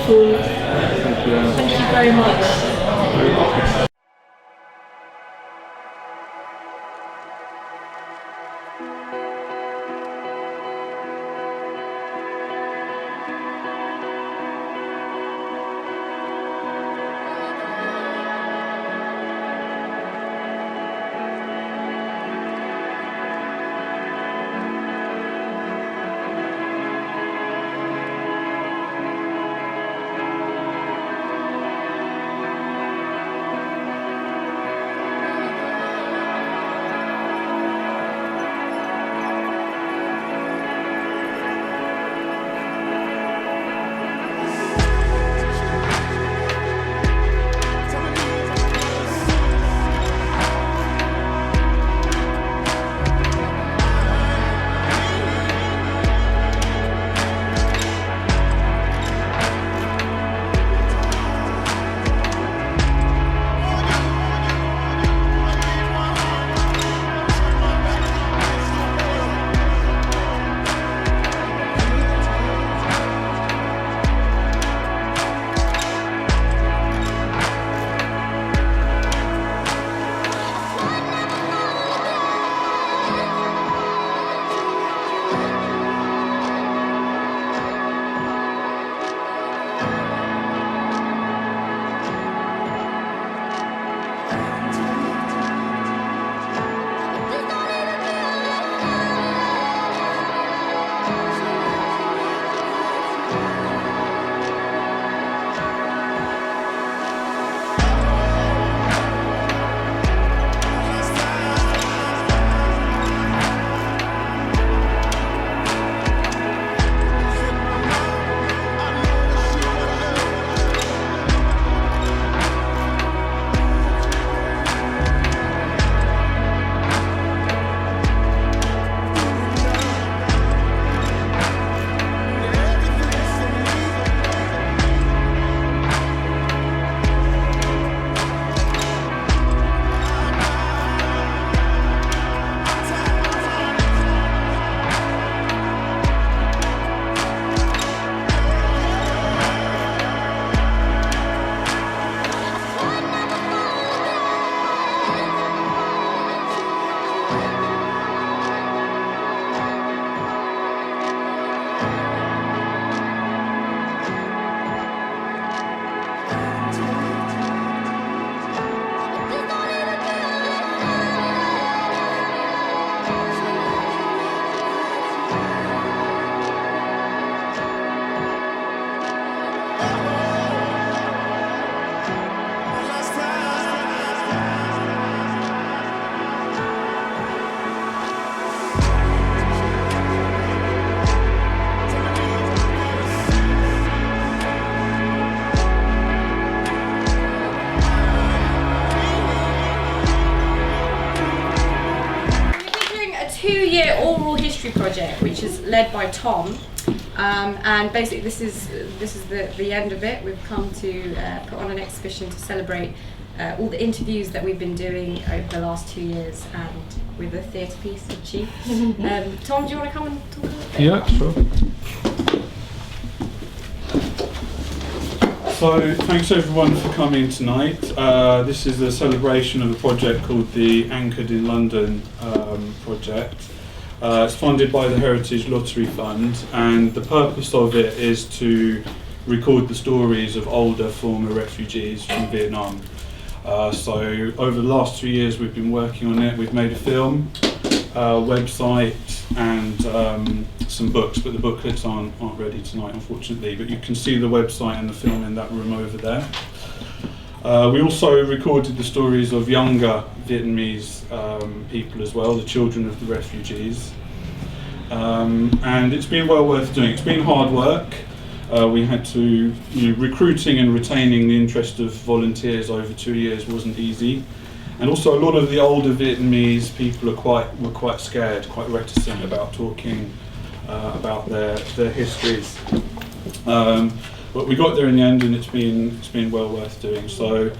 wonderful. Thank Thank you very much. Very welcome. Two-year oral history project, which is led by Tom, and basically this is the end of it. We've come to put on an exhibition to celebrate all the interviews that we've been doing over the last 2 years, and with a theatre piece of Chief. Tom, do you want to come and talk a little bit? Yeah, sure. So, thanks everyone for coming tonight. This is a celebration of a project called the Anchored in London project. It's funded by the Heritage Lottery Fund, and the purpose of it is to record the stories of older former refugees from Vietnam. So over the last 3 years we've been working on it. We've made a film, website, and some books, but the booklets aren't ready tonight, unfortunately. But you can see the website and the film in that room over there. We also recorded the stories of younger Vietnamese people as well, the children of the refugees. And it's been well worth doing. It's been hard work. We had to, recruiting and retaining the interest of volunteers over 2 years wasn't easy. And also a lot of the older Vietnamese people were quite scared, quite reticent about talking about their histories. But we got there in the end, and it's been well worth doing. So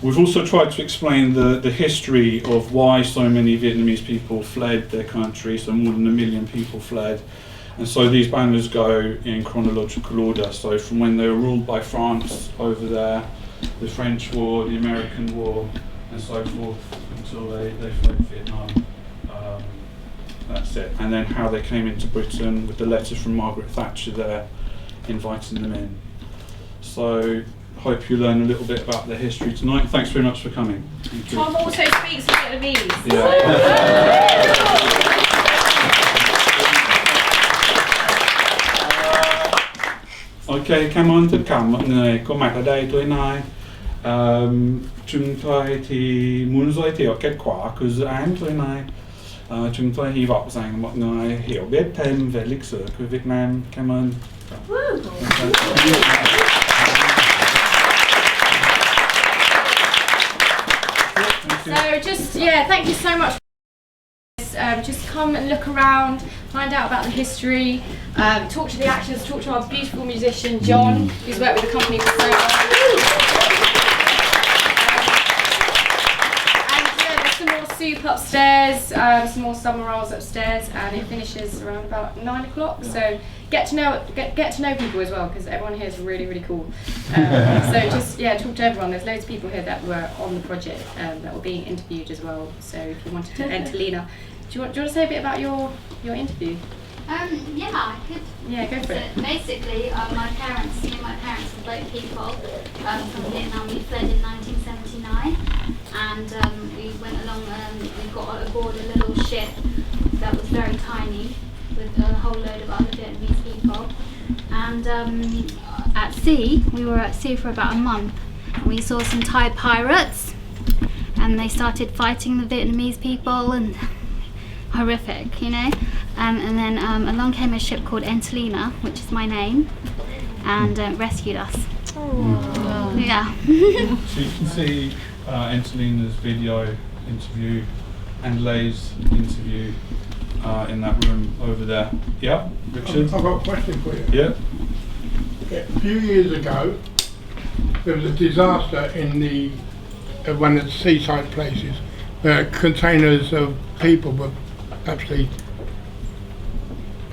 we've also tried to explain the history of why so many Vietnamese people fled their country. So more than 1 million people fled, And so these banners go in chronological order. So from when they were ruled by France over there, the French War, the American War, and so forth, until they fled Vietnam. That's it. And then how they came into Britain with the letters from Margaret Thatcher there, inviting them in. So hope you learn a little bit about their history tonight. Thanks very much for coming. Thank you. Tom also speaks Vietnamese. Yeah. Ok, cảm ơn tất cả mọi người có mặt ở đây tối nay. Chúng tôi thì muốn giới thiệu kết quả của dự án tối nay. Chúng tôi hy vọng rằng mọi người hiểu biết thêm về lịch sử của Việt Nam. Cảm ơn. So thank you so much. Just come and look around, find out about the history, talk to the actors, talk to our beautiful musician John, who's worked with the company for so long. And there's some more soup upstairs, some more summer rolls upstairs, and it finishes around about 9 o'clock. So get to know people as well, because everyone here is really, really cool. So just talk to everyone. There's loads of people here that were on the project that were being interviewed as well. So if you wanted to, and Talina, do you want to say a bit about your interview? Yeah, I could. Yeah, go for it. Basically, me and my parents are both people from Vietnam. We fled in 1979, and we went along. We got aboard a little ship that was very tiny, with a whole load of other Vietnamese people. And at sea, we were at sea for about a month. And we saw some Thai pirates, and they started fighting the Vietnamese people, and horrific, you know. And then along came a ship called Entelina, which is my name, and rescued us. Oh. Yeah. So you can see Entelina's video interview and Lay's interview in that room over there. Yeah, Richard? I've got a question for you. Yeah. A few years ago, there was a disaster in one of the seaside places where containers of people were actually.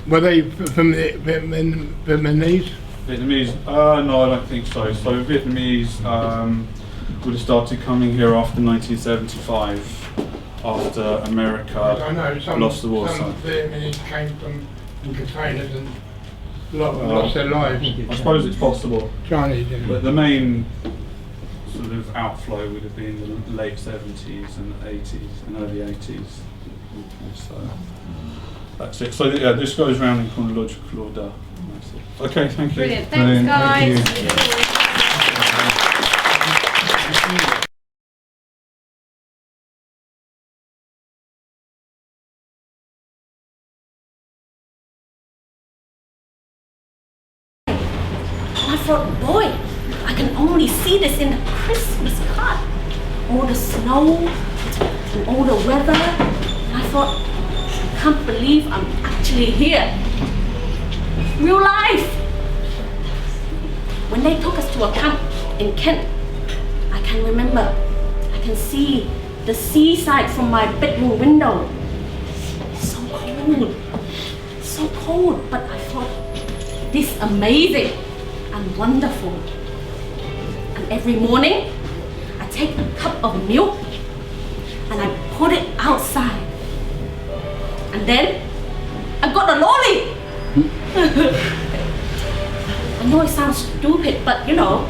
Were they from the Vietnamese? Vietnamese? No, I don't think so. So Vietnamese would have started coming here after 1975, after America I know lost the war. Some Vietnamese came from containers and lost their lives. I suppose it's possible. Chinese, yeah. But the main sort of outflow would have been the late 70s and 80s and early 80s. So that's it. So yeah, this goes around in chronological order. Okay, thank you. Brilliant. Thanks, guys. I thought, boy, I can only see this in a Christmas card. All the snow and all the weather. And I thought, I can't believe I'm actually here. Real life. When they took us to a camp in Kent, I can remember, I can see the seaside from my bedroom window. So cold, but I thought, this is amazing and wonderful. And every morning, I take a cup of milk and I put it outside. And then, I got a lolly. I know it sounds stupid, but you know,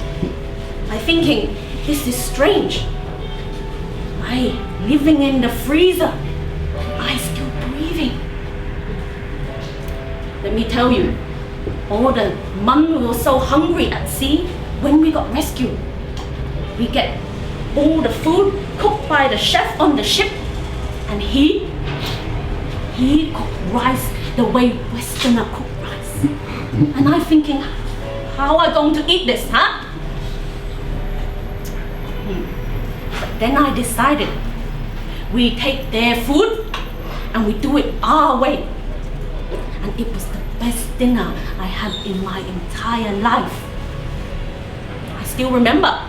I'm thinking, this is strange. I living in the freezer, I still breathing. Let me tell you, all the month we were so hungry at sea. When we got rescued, we get all the food cooked by the chef on the ship, and he cooked rice the way Westerner cook rice. And I'm thinking, how am I going to eat this, huh? But then I decided, we take their food and we do it our way. And it was the best dinner I had in my entire life. I still remember.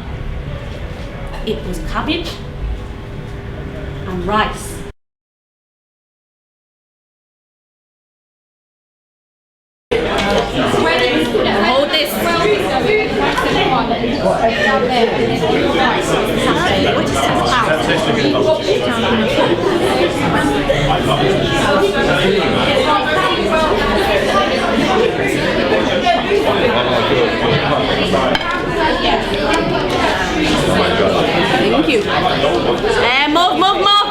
It was cabbage and rice. Thank you. And move,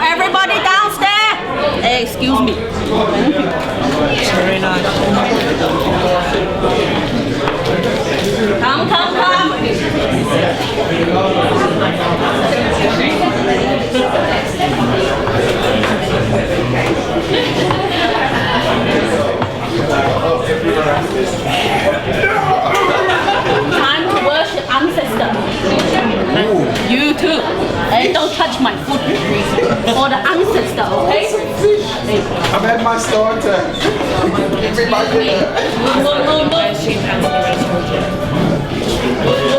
everybody downstairs. Excuse me. Very nice. Come. Time to worship ancestor. You too. Hey, don't touch my food. For the ancestor, okay? I've had my starter. Give me my dinner. Move.